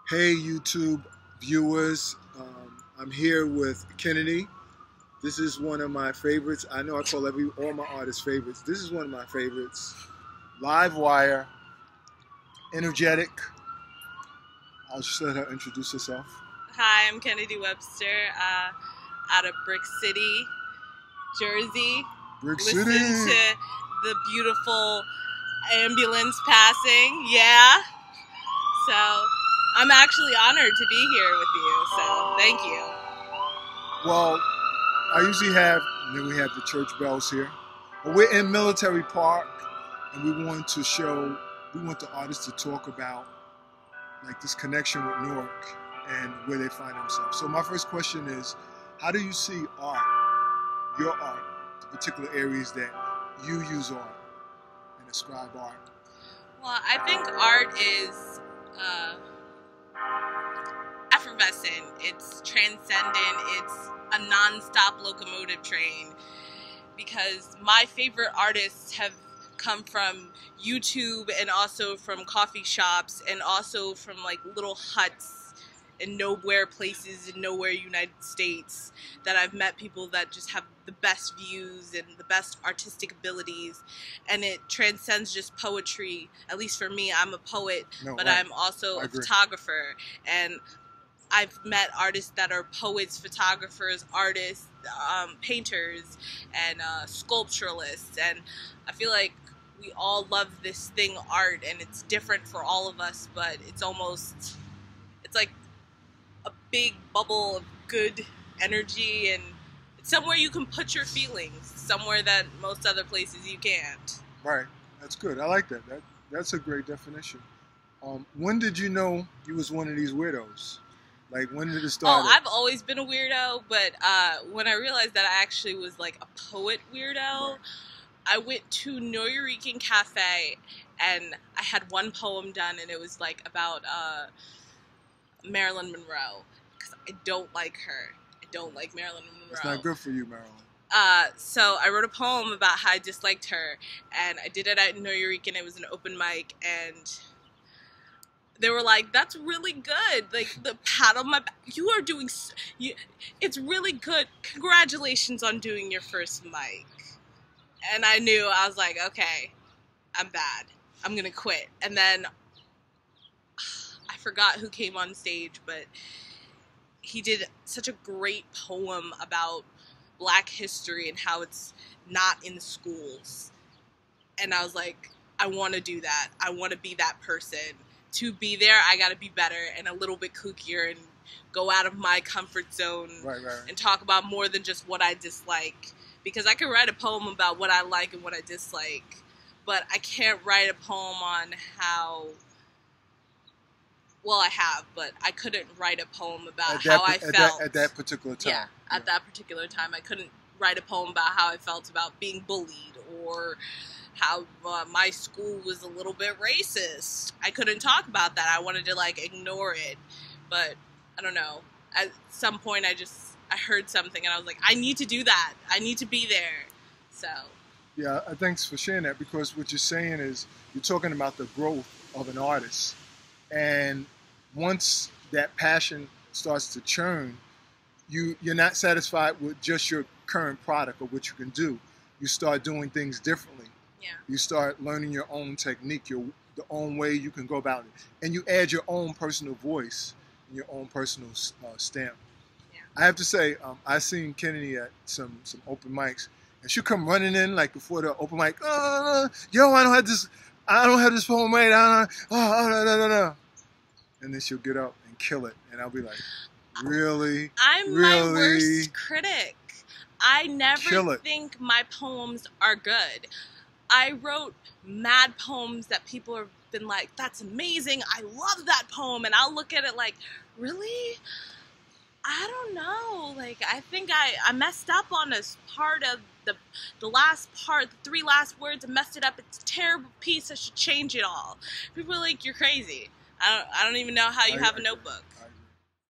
Hey YouTube viewers, I'm here with Kennedy. This is one of my favorites. I know I call all my artists favorites. This is one of my favorites. Live wire, energetic. I'll just let her introduce herself. Hi, I'm Kennedy Webster, out of Brick City, Jersey. Brick Listen City. to the beautiful ambulance passing. Yeah. So I'm actually honored to be here with you. So thank you. Well, I usually have, and then we have the church bells here. But we're in Military Park, and we want the artists to talk about like this connection with Newark and where they find themselves. So my first question is, how do you see art, your art, the particular areas that you use art and ascribe art? Well, I think art is effervescent. It's transcendent. It's a non-stop locomotive train, because my favorite artists have come from YouTube and also from coffee shops and also from like little huts in nowhere places in nowhere United States, that I've met people that just have the best views and the best artistic abilities, and it transcends just poetry. At least for me, I'm a poet, but right. I'm also a photographer, and I've met artists that are poets, photographers, artists, painters, and sculpturalists, and I feel like we all love this thing, art, and it's different for all of us, but it's like a big bubble of good energy, and it's somewhere you can put your feelings, somewhere that most other places you can't. Right, that's good. I like that. That's a great definition. When did you know you was one of these weirdos? Like, when did it start? Oh, I've always been a weirdo, but when I realized that I actually was like a poet weirdo, right. I went to Newark Cafe, and I had one poem done, and it was like about Marilyn Monroe, because I don't like her. I don't like Marilyn Monroe. It's not good for you, Marilyn. So I wrote a poem about how I disliked her, and I did it at Newark, and it was an open mic, and they were like, "That's really good. Like, the pat on my back. You are doing. It's really good. Congratulations on doing your first mic." And I knew, I was like, "Okay, I'm bad. I'm gonna quit." And then I forgot who came on stage, but he did such a great poem about Black history and how it's not in the schools. And I was like, I want to do that. I want to be that person. To be there, I got to be better and a little bit kookier and go out of my comfort zone, right. And talk about more than just what I dislike. Because I can write a poem about what I like and what I dislike, but I can't write a poem on how, well, I have, but I couldn't write a poem about how I felt. At that particular time. Yeah, at that particular time. I couldn't write a poem about how I felt about being bullied, or how my school was a little bit racist. I couldn't talk about that. I wanted to like ignore it, but I don't know. At some point I heard something and I was like, I need to do that. I need to be there. So yeah, thanks for sharing that, because what you're saying is you're talking about the growth of an artist, and once that passion starts to churn, you're not satisfied with just your current product or what you can do. You start doing things differently. Yeah. You start learning your own technique, the own way you can go about it, and you add your own personal voice and your own personal stamp. Yeah. I have to say, I seen Kennedy at some open mics, and she'll come running in like before the open mic. Yo, I don't have this poem made. No. And then she'll get up and kill it, and I'll be like, really? I'm really? My worst critic. I never think my poems are good. I wrote mad poems that people have been like, "That's amazing. I love that poem." And I'll look at it like, really? I don't know. Like, I think I messed up on this part of the last part, the 3 last words. I messed it up. It's a terrible piece. I should change it all. People are like, "You're crazy." I don't even know how you have a notebook. I